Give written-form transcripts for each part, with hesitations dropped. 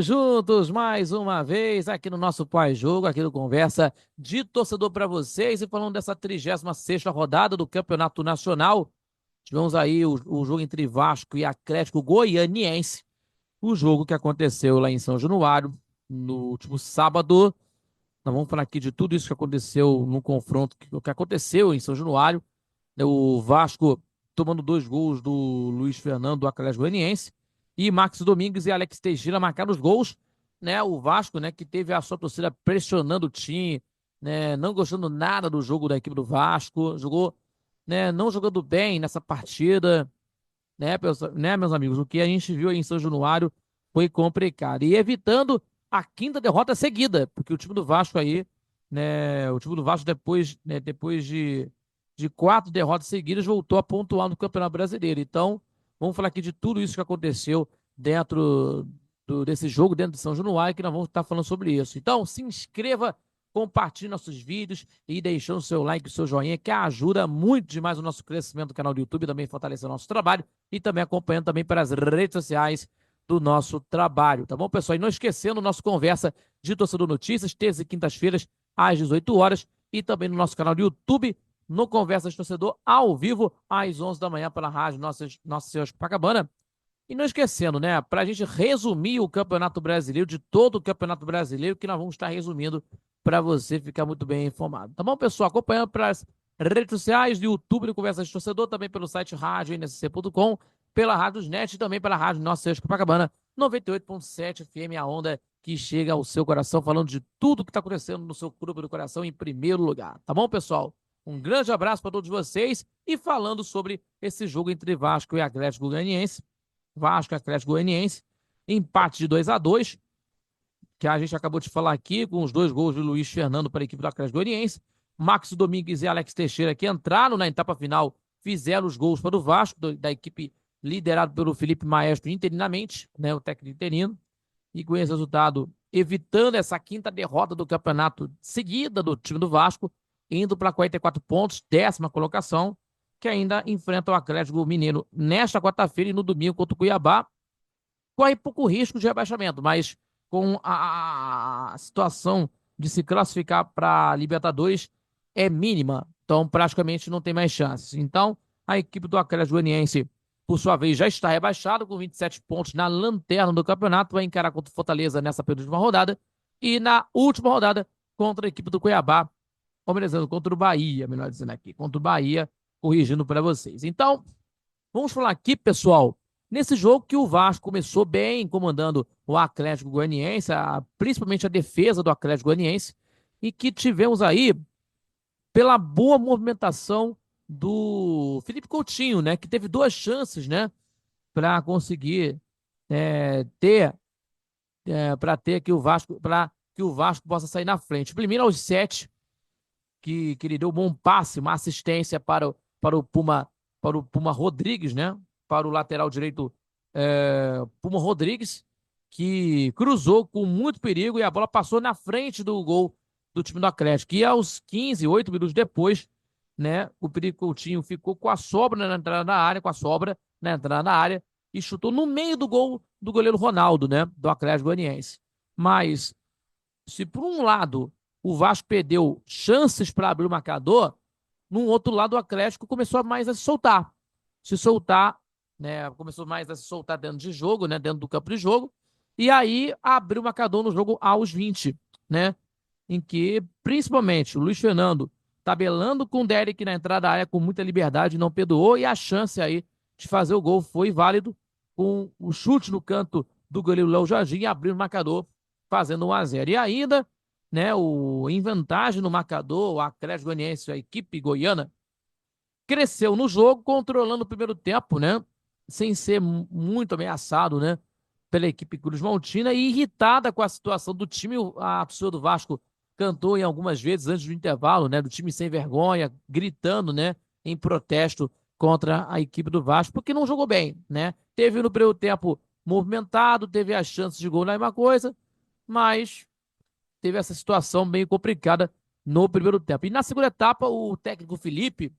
Juntos mais uma vez aqui no nosso pós-jogo, aqui do Conversa de Torcedor para vocês e falando dessa 36ª rodada do Campeonato Nacional. Tivemos aí o jogo entre Vasco e Atlético Goianiense, o jogo que aconteceu lá em São Januário no último sábado. Nós vamos falar aqui de tudo isso que aconteceu no confronto, o que aconteceu em São Januário, né? O Vasco tomando 2 gols do Luiz Fernando do Atlético Goianiense e Max Domingues e Alex Teixeira marcaram os gols, né? O Vasco, né, que teve a sua torcida pressionando o time, né, não gostando nada do jogo da equipe do Vasco, jogou, né, não jogando bem nessa partida, né, meus amigos? O que a gente viu aí em São Januário foi complicado. E evitando a quinta derrota seguida, porque o time do Vasco aí, né, o time do Vasco depois, né, depois de 4 derrotas seguidas, voltou a pontuar no Campeonato Brasileiro. Então, vamos falar aqui de tudo isso que aconteceu dentro desse jogo, dentro de São Januário, que nós vamos estar falando sobre isso. Então, se inscreva, compartilhe nossos vídeos e deixando o seu like, o seu joinha, que ajuda muito demais o nosso crescimento do canal do YouTube, também fortalece o nosso trabalho e também acompanhando também pelas redes sociais do nosso trabalho, tá bom, pessoal? E não esquecendo o nosso Conversa de Torcedor Notícias, terças e quintas-feiras, às 18 horas, e também no nosso canal do YouTube, no Conversa de Torcedor, ao vivo, às 11 da manhã, pela rádio Nossa Senhora de Copacabana. E não esquecendo, né, para a gente resumir o Campeonato Brasileiro, de todo o Campeonato Brasileiro, que nós vamos estar resumindo para você ficar muito bem informado. Tá bom, pessoal? Acompanhando pelas redes sociais, do YouTube do Conversa de Torcedor, também pelo site radioNSC.com, pela Rádiosnet e também pela Rádio Nossa Senhora de Copacabana, 98.7 FM, a onda que chega ao seu coração, falando de tudo que está acontecendo no seu clube do coração em primeiro lugar. Tá bom, pessoal? Um grande abraço para todos vocês e falando sobre esse jogo entre Vasco e Atlético Goianiense. Vasco e Atlético Goianiense, empate de 2-2, que a gente acabou de falar aqui, com os 2 gols de Luiz Fernando para a equipe do Atlético Goianiense. Max Domingues e Alex Teixeira, que entraram na etapa final, fizeram os gols para o Vasco, da equipe liderada pelo Felipe Maestro interinamente, né, o técnico interino, e com esse resultado, evitando essa quinta derrota do campeonato seguida do time do Vasco, indo para 44 pontos, 10ª colocação, que ainda enfrenta o Atlético Mineiro nesta quarta-feira e no domingo contra o Cuiabá. Corre pouco risco de rebaixamento, mas com a situação de se classificar para a Libertadores é mínima, então praticamente não tem mais chances. Então, a equipe do Atlético Goianiense, por sua vez, já está rebaixada com 27 pontos na lanterna do campeonato, vai encarar contra o Fortaleza nessa penúltima rodada e na última rodada contra a equipe do Cuiabá, ou melhor, contra o Bahia, melhor dizendo aqui, contra o Bahia, corrigindo para vocês. Então, vamos falar aqui, pessoal, nesse jogo que o Vasco começou bem, comandando o Atlético Goianiense, principalmente a defesa do Atlético Goianiense, e que tivemos aí pela boa movimentação do Felipe Coutinho, né, que teve 2 chances, né, para conseguir ter, para ter que o Vasco, para que o Vasco possa sair na frente. Primeiro aos 7, que ele deu um bom passe, uma assistência para o Puma Rodrigues, né? Para o lateral direito Puma Rodrigues, que cruzou com muito perigo e a bola passou na frente do gol do time do Atlético. E aos 15, 8 minutos depois, né? O Perico Coutinho ficou com a sobra na entrada da área, com a sobra na entrada da área e chutou no meio do gol do goleiro Ronaldo, né? Do Atlético Goianiense. Mas se por um lado o Vasco perdeu chances para abrir o marcador, num outro lado o Atlético começou mais a se soltar, né? Começou mais a se soltar dentro de jogo, né? Dentro do campo de jogo, e aí abriu o marcador no jogo aos 20, né? Em que principalmente o Luiz Fernando tabelando com o Derek na entrada da área com muita liberdade, não perdoou, e a chance aí de fazer o gol foi válido com o chute no canto do goleiro Léo Jardim, abrindo o marcador, fazendo 1-0. E ainda, né, em vantagem no marcador, o Atlético Goianiense, a equipe goiana, cresceu no jogo, controlando o primeiro tempo, né, sem ser muito ameaçado, né, pela equipe Cruz Maltina e irritada com a situação do time. A torcida do Vasco cantou em algumas vezes antes do intervalo, né, do time sem vergonha, gritando, né, em protesto contra a equipe do Vasco, porque não jogou bem, né? Teve no primeiro tempo movimentado, teve as chances de gol na mesma coisa, mas teve essa situação meio complicada no primeiro tempo. E na segunda etapa, o técnico Felipe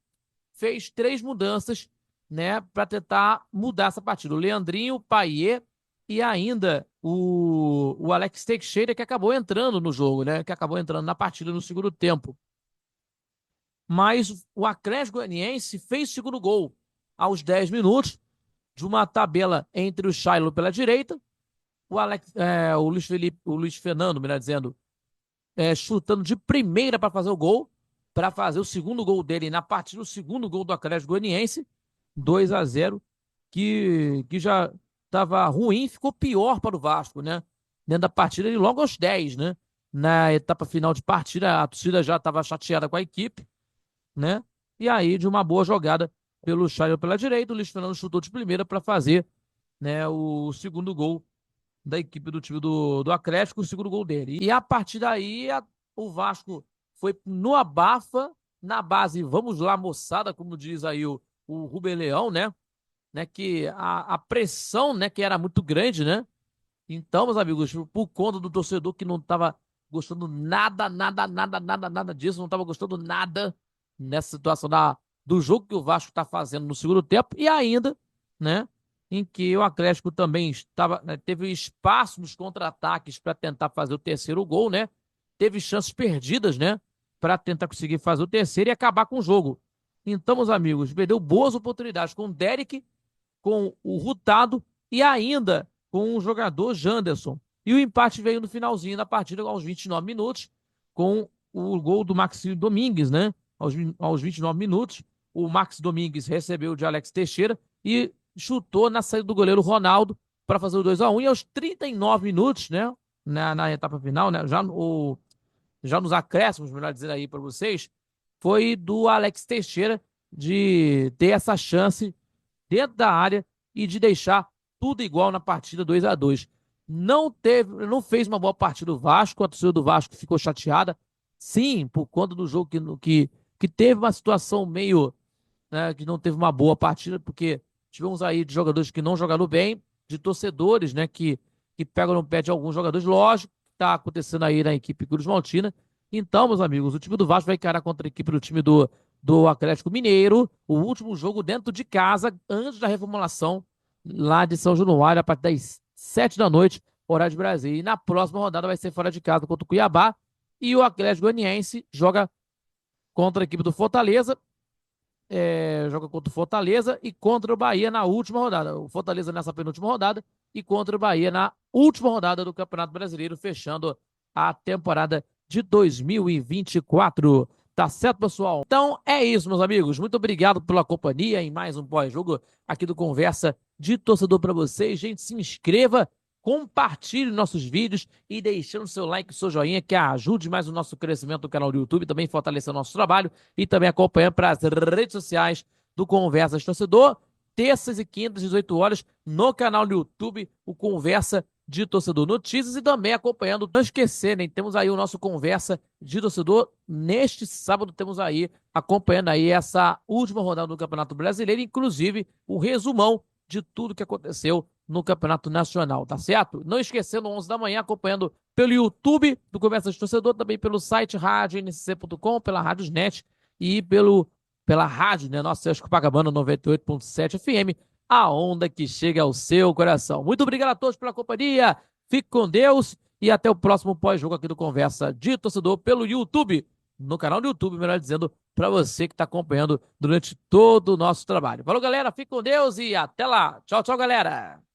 fez 3 mudanças, né, para tentar mudar essa partida. O Leandrinho, o Payet e ainda o Alex Teixeira, que acabou entrando no jogo, né? Que acabou entrando na partida no segundo tempo. Mas o Atlético Goianiense fez o segundo gol aos 10 minutos, de uma tabela entre o Shailo pela direita, o Luiz Felipe, o Luiz Fernando, melhor dizendo, chutando de primeira para fazer o gol, para fazer o segundo gol dele na partida, o segundo gol do Atlético Goianiense, 2-0, que já estava ruim, ficou pior para o Vasco, né? Dentro da partida, e logo aos 10, né? Na etapa final de partida, a torcida já estava chateada com a equipe, né? E aí, de uma boa jogada pelo Chay pela direita, o Luiz Fernando chutou de primeira para fazer, né, o segundo gol da equipe do time do Atlético, o segundo gol dele. E a partir daí, o Vasco foi no abafa, na base, vamos lá, moçada, como diz aí o Rubem Leão, né? Que a pressão, né, que era muito grande, né? Então, meus amigos, por conta do torcedor que não estava gostando nada disso, não estava gostando nada nessa situação do jogo que o Vasco está fazendo no segundo tempo, e ainda, né, em que o Atlético também estava, né, teve espaço nos contra-ataques para tentar fazer o terceiro gol, né? Teve chances perdidas, né, para tentar conseguir fazer o terceiro e acabar com o jogo. Então, meus amigos, perdeu boas oportunidades com o Derek, com o Rutado e ainda com o jogador Janderson. E o empate veio no finalzinho da partida, aos 29 minutos, com o gol do Maxi Domingues, né? Aos 29 minutos, o Max Domingues recebeu de Alex Teixeira e chutou na saída do goleiro Ronaldo para fazer o 2-1. E aos 39 minutos, né? Na etapa final, né? Já nos acréscimos, melhor dizer aí para vocês, foi do Alex Teixeira de ter essa chance dentro da área e de deixar tudo igual na partida 2-2. Não fez uma boa partida o Vasco, a torcida do Vasco ficou chateada, sim, por conta do jogo que teve uma situação meio, né, que não teve uma boa partida, porque tivemos aí de jogadores que não jogaram bem, de torcedores, né, que pegam no pé de alguns jogadores, lógico, que está acontecendo aí na equipe Cruz Maltina. Então, meus amigos, o time do Vasco vai encarar contra a equipe do time do Atlético Mineiro, o último jogo dentro de casa, antes da reformulação, lá de São Januário, a partir das 7 da noite, horário de Brasília. E na próxima rodada vai ser fora de casa contra o Cuiabá. E o Atlético Goianiense contra a equipe do Fortaleza, joga contra o Fortaleza e contra o Bahia na última rodada. O Fortaleza nessa penúltima rodada e contra o Bahia na última rodada do Campeonato Brasileiro, fechando a temporada de 2024. Tá certo, pessoal? Então é isso, meus amigos. Muito obrigado pela companhia em mais um pós-jogo aqui do Conversa de Torcedor para vocês. Gente, se inscreva, compartilhe nossos vídeos e deixando seu like, seu joinha, que ajude mais o nosso crescimento do canal do YouTube, também fortalecendo o nosso trabalho e também acompanhando para as redes sociais do Conversas Torcedor, terças e quintas, 18 horas, no canal do YouTube, o Conversa de Torcedor Notícias, e também acompanhando, não esquecer, né, temos aí o nosso Conversa de Torcedor, neste sábado temos aí, acompanhando aí essa última rodada do Campeonato Brasileiro, inclusive o resumão de tudo que aconteceu no Campeonato Nacional, tá certo? Não esquecendo, 11 da manhã, acompanhando pelo YouTube do Conversa de Torcedor, também pelo site radionc.com, pela Radiosnet e pela rádio, né? Nossa, Sesc Copacabana 98.7 FM, a onda que chega ao seu coração. Muito obrigado a todos pela companhia, fique com Deus e até o próximo pós-jogo aqui do Conversa de Torcedor pelo YouTube, no canal do YouTube, melhor dizendo, para você que está acompanhando durante todo o nosso trabalho. Falou, galera, fique com Deus e até lá. Tchau, tchau, galera.